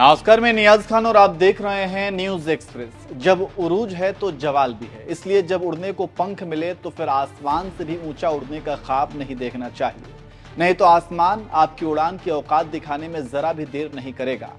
नमस्कार, मैं नियाज खान और आप देख रहे हैं न्यूज एक्सप्रेस। जब उरूज है तो जवाल भी है, इसलिए जब उड़ने को पंख मिले तो फिर आसमान से भी ऊंचा उड़ने का ख्वाब नहीं देखना चाहिए। नहीं तो आसमान आपकी उड़ान की औकात दिखाने में जरा भी देर नहीं करेगा।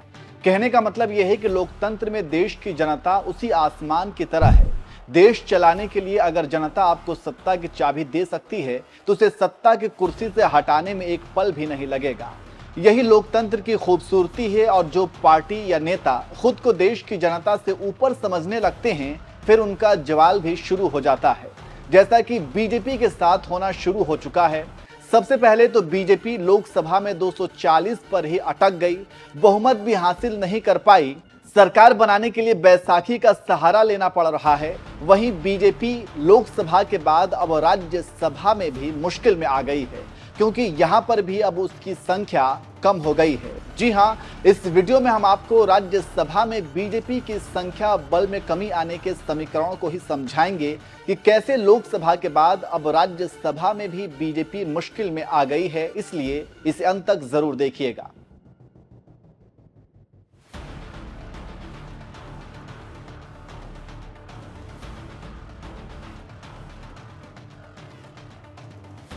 कहने का मतलब यह है कि लोकतंत्र में देश की जनता उसी आसमान की तरह है। देश चलाने के लिए अगर जनता आपको सत्ता की चाबी दे सकती है तो उसे सत्ता की कुर्सी से हटाने में एक पल भी नहीं लगेगा। यही लोकतंत्र की खूबसूरती है। और जो पार्टी या नेता खुद को देश की जनता से ऊपर समझने लगते हैं, फिर उनका जवाल भी शुरू हो जाता है, जैसा कि बीजेपी के साथ होना शुरू हो चुका है। सबसे पहले तो बीजेपी लोकसभा में 240 पर ही अटक गई, बहुमत भी हासिल नहीं कर पाई। सरकार बनाने के लिए बैसाखी का सहारा लेना पड़ रहा है। वहीं बीजेपी लोकसभा के बाद अब राज्यसभा में भी मुश्किल में आ गई है, क्योंकि यहां पर भी अब उसकी संख्या कम हो गई है। जी हां, इस वीडियो में हम आपको राज्यसभा में बीजेपी की संख्या बल में कमी आने के समीकरणों को ही समझाएंगे कि कैसे लोकसभा के बाद अब राज्यसभा में भी बीजेपी मुश्किल में आ गई है। इसलिए इसे अंत तक जरूर देखिएगा।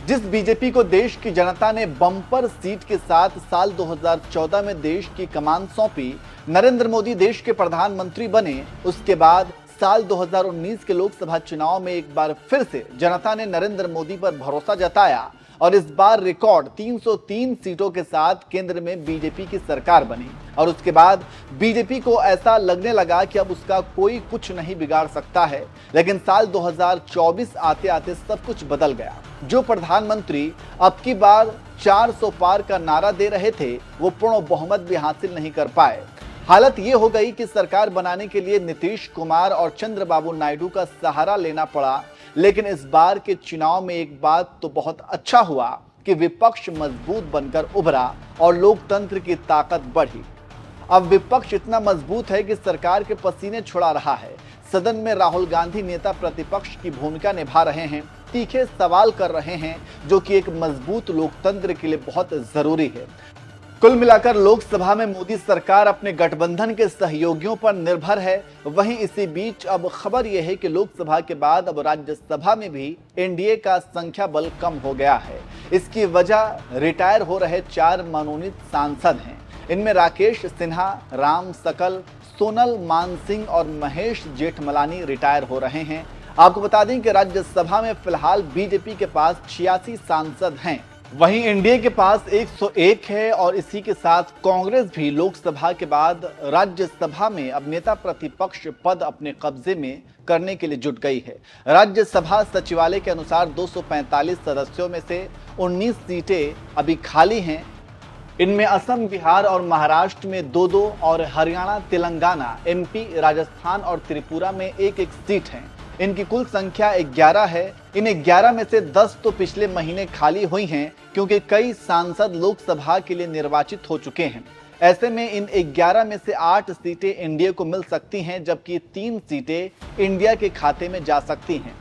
जिस बीजेपी को देश की जनता ने बम्पर सीट के साथ साल 2014 में देश की कमान सौंपी, नरेंद्र मोदी देश के प्रधानमंत्री बने, उसके बाद साल 2019 के लोकसभा चुनाव में एक बार फिर से जनता ने नरेंद्र मोदी पर भरोसा जताया और इस बार रिकॉर्ड 303 सीटों के साथ केंद्र में बीजेपी की सरकार बनी। और उसके बाद बीजेपी को ऐसा लगने लगा कि अब उसका कोई कुछ नहीं बिगाड़ सकता है। लेकिन साल 2024 आते आते सब कुछ बदल गया। जो प्रधानमंत्री अब की बार 400 पार का नारा दे रहे थे, वो पूर्ण बहुमत भी हासिल नहीं कर पाए। हालत ये हो गई कि सरकार बनाने के लिए नीतीश कुमार और चंद्रबाबू नायडू का सहारा लेना पड़ा। लेकिन इस बार के चुनाव में एक बात तो बहुत अच्छा हुआ कि विपक्ष मजबूत बनकर उभरा और लोकतंत्र की ताकत बढ़ी। अब विपक्ष इतना मजबूत है कि सरकार के पसीने छुड़ा रहा है। सदन में राहुल गांधी नेता प्रतिपक्ष की भूमिका निभा रहे हैं, तीखे सवाल कर रहे हैं, जो कि एक मजबूत लोकतंत्र के लिए बहुत जरूरी है। कुल मिलाकर लोकसभा में मोदी सरकार अपने गठबंधन के सहयोगियों पर निर्भर है। वहीं इसी बीच अब खबर यह है कि लोकसभा के बाद अब राज्यसभा में भी एनडीए का संख्या बल कम हो गया है। इसकी वजह रिटायर हो रहे 4 मनोनीत सांसद हैं। इनमें राकेश सिन्हा, राम सकल, सोनल मानसिंह और महेश जेठमलानी रिटायर हो रहे हैं। आपको बता दें कि राज्यसभा में फिलहाल बीजेपी के पास 86 सांसद हैं, वहीं एनडीए के पास 101 है। और इसी के साथ कांग्रेस भी लोकसभा के बाद राज्यसभा में अब नेता प्रतिपक्ष पद अपने कब्जे में करने के लिए जुट गई है। राज्यसभा सचिवालय के अनुसार 245 सदस्यों में से 19 सीटें अभी खाली हैं। इनमें असम, बिहार और महाराष्ट्र में 2-2 और हरियाणा, तेलंगाना, एमपी, राजस्थान और त्रिपुरा में 1-1 सीट है। इनकी कुल संख्या 11 है। इन 11 में से 10 तो पिछले महीने खाली हुई हैं, क्योंकि कई सांसद लोकसभा के लिए निर्वाचित हो चुके हैं। ऐसे में इन 11 में से 8 सीटें एनडीए को मिल सकती हैं, जबकि 3 सीटें इंडिया के खाते में जा सकती हैं।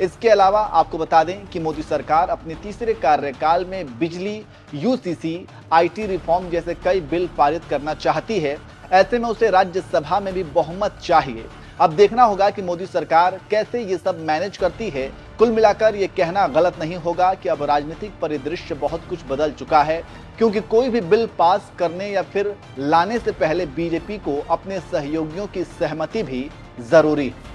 इसके अलावा आपको बता दें कि मोदी सरकार अपने तीसरे कार्यकाल में बिजली, यूसीसी, आईटी रिफॉर्म जैसे कई बिल पारित करना चाहती है। ऐसे में उसे राज्यसभा में भी बहुमत चाहिए। अब देखना होगा कि मोदी सरकार कैसे ये सब मैनेज करती है। कुल मिलाकर ये कहना गलत नहीं होगा कि अब राजनीतिक परिदृश्य बहुत कुछ बदल चुका है, क्योंकि कोई भी बिल पास करने या फिर लाने से पहले बीजेपी को अपने सहयोगियों की सहमति भी जरूरी है।